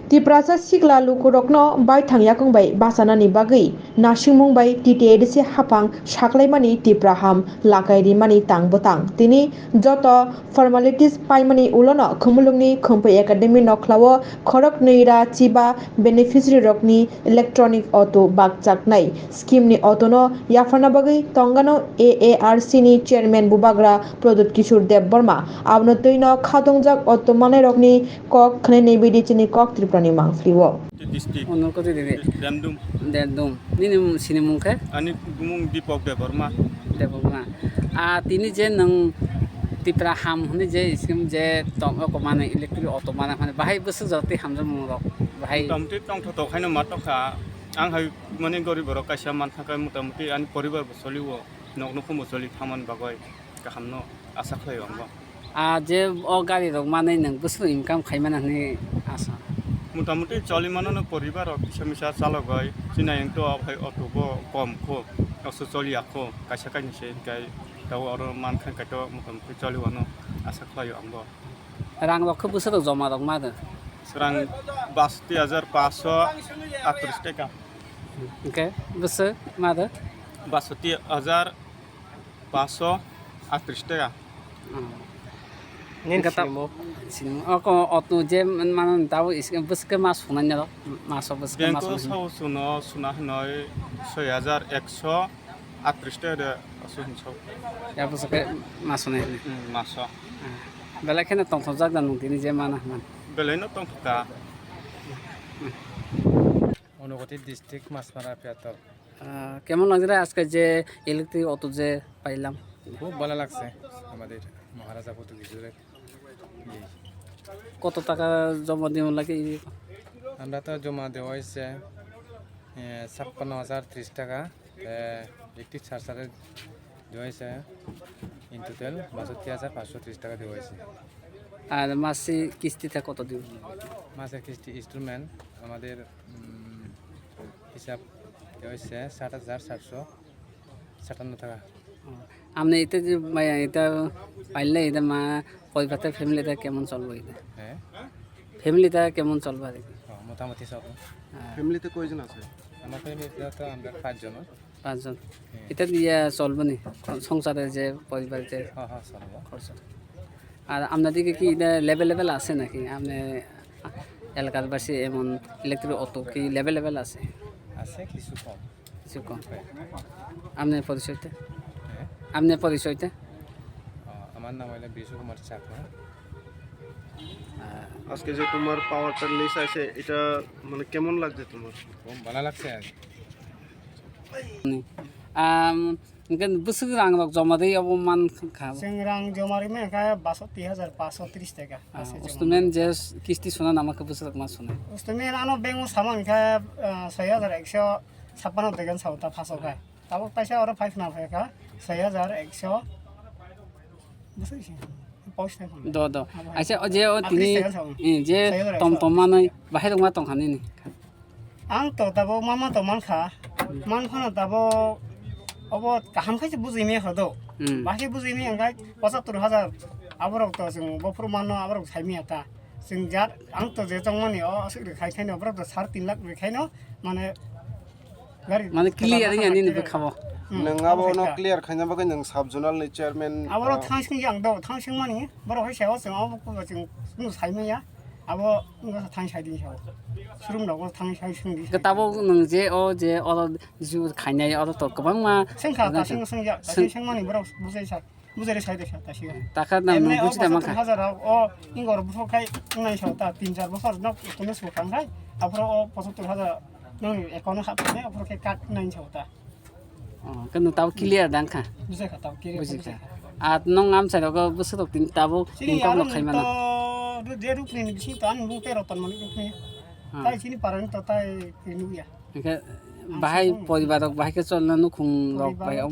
Tiprasa sikla lukurokno bai thangyakung bai basanani bagui nasingmung bai titiedisi hapang saklaimani tipraham lakai rimani tangbotang tini joto formalities paimani ulono Khumulwngni Khumpai Academy noklao khorok neira chiba beneficiary rokni electronic auto bakjaknai scheme ni auto no yafana bagui tongano AARC ni chairman Bubagra Prodot Kishore Dev Burma abno tuino Khatunglaijak auto Manairokni kok khne nebidi chini kok tripani mangfliwo Ono ko dire Dendum nini sini mungke ani gumung Dipok Deborma tini je nang tipra ham hone je skim je tong ko mane electric auto mane bahai busu jati hamjam murok bahai মোটামুটি টং থতো খাইনো মাতকা আং high মানে গরিব rock কাইসা মান থাকায় মোটামুটি আনি পরিবার বসলিও নক নক বসলি খামান বাগয় কাহামনো আশা খাই আমবা je o gari rok mane nang busu income khaimana ni asa মোটামুটি চলি মাননো পরিবার কিসমিসা চালগয় চিনায়ং তো ভাই অটোবো কম খো অস চলি আখো কাইসা কাইনিসে গাই দাও আর মান খাই কাইতো মোটামুটি চলিওনো আশা খাই আমবা rang rok ko busu joma rok made serang 62,538 টাকা okay busu made 62,538 টাকা nin kata sini ko auto je manan tahu bus ke mas sunanya lo masuk bus ke mas Gengko suno sunah noi 6,138 টাকা asuhin so ya bus ke mas sunanya maso bela kena tong thojak dan tini je mana man beleno tong thaka অনুগতি district মাছমারা পেয়াতর কেমন লাগছে আজকে যে electric auto যে পাইলাম খুব ভালো লাগছে আমাদের মহারাজা পর্তুগিজের কত টাকা জমা দিব লাগে আমরা তো জমা দেওয়া হয়েছে 56,030 টাকা একটি চার্জারে দেওয়া হয়েছে ইন টোটাল 62,530 টাকা দেওয়া হয়েছে আর মাসে কিস্তিতে কত দিব মাসের কিস্তি ইনস্টলমেন্ট আমাদের হিসাব দেওয়া হয়েছে 7,757 টাকা আপনি এটা যে এটা পাইলে এটা মা পরিবারটা ফ্যামিলিটা কেমন চলবে এটা হ্যাঁ ফ্যামিলিটা কেমন চলবে মোটামুটি সব ফ্যামিলিতে কয়জন আছে আমার ফ্যামিলিতে তো আমরা 5 জন 5 জন এটা দিয়ে চলবে নি সংসারের যে পরিবারের যে হ্যাঁ চলবে খরচ আর আপনাদেরকে কি লেভেল আছে নাকি আপনি এলাকার বাসী এমন ইলেকট্রিক অটো কি লেভেল আছে আছে কিছু কম আপনার পরিচয়টা আপনার পরিচয়টা আমার নাম হলো বিশু কুমার চাকমা আজকে যে তোমার পাওয়ারটা নিস আছে এটা মানে কেমন লাগছে তোমার খুব ভালো লাগছে mungkin busuk rang rok joma dei abo man kha जों रां जमा रि में का 62,530 টাকা আছে ustumen je kisti sona namaka busuk ma sona उस्तमे आनो बेंग सामान का 6,156 টাকা সাউতা ফাসো का তাবো পয়সা আর 5 না ফাকা 6,100 বুঝছিস পয়সা do acha je o tini je tom manai bahai rok ma tong khani ni आं तो ताबो मामा तो मान खाना ताबो अब काहाम खाइसे बुझिमे हदो बाकी बुझिमे अंगाय 75,000 आबरक तो जों बफुर मान आबरक साइमे आता जों जार आं तो जे जंगमानि असि खाइखायनो आबरक 3.5 लाख रेखायनो माने गारि माने क्लियर नि नि खाबो नंगाबो न क्लियर खायना बागै नों सब जोनाल नि चेयरमैन आबरक थांसिं जां दो थांसिं मानि बरो हायसायाव जों आबो जों साइमेया आबो थां साइदिन साव सुरुम दाव थां साइ सोंदि ketabo nang je o ju khainai o to kobang ma सेंखा दासिं संजा दासिं मानि बरो बुजाइसा बुजाइरे साइदे सा दासिं taka na nang buji da maka हाजाराव अ इंगर बुफखाय नाय सावता 3-4 बছর न कोने सुखांखाय आफरो अ 75,000 नों एकाउन्ट हाबने आफरोके काट नाय सावता kanu taw clear dang kha बुजाइ खाताव केरे buji ka at nong am sa ko busuk tin tabo income lo khaimana तो जे रुपनि बिसि तान मु तेरो तन मनि रुपनि ताइ सिनि पारन त ताइ किनुया bahai poribarok bahai ke cholna khung rok bai o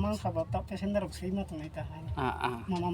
मान खाबा त पेसेन्जर सही मत नै त a मामा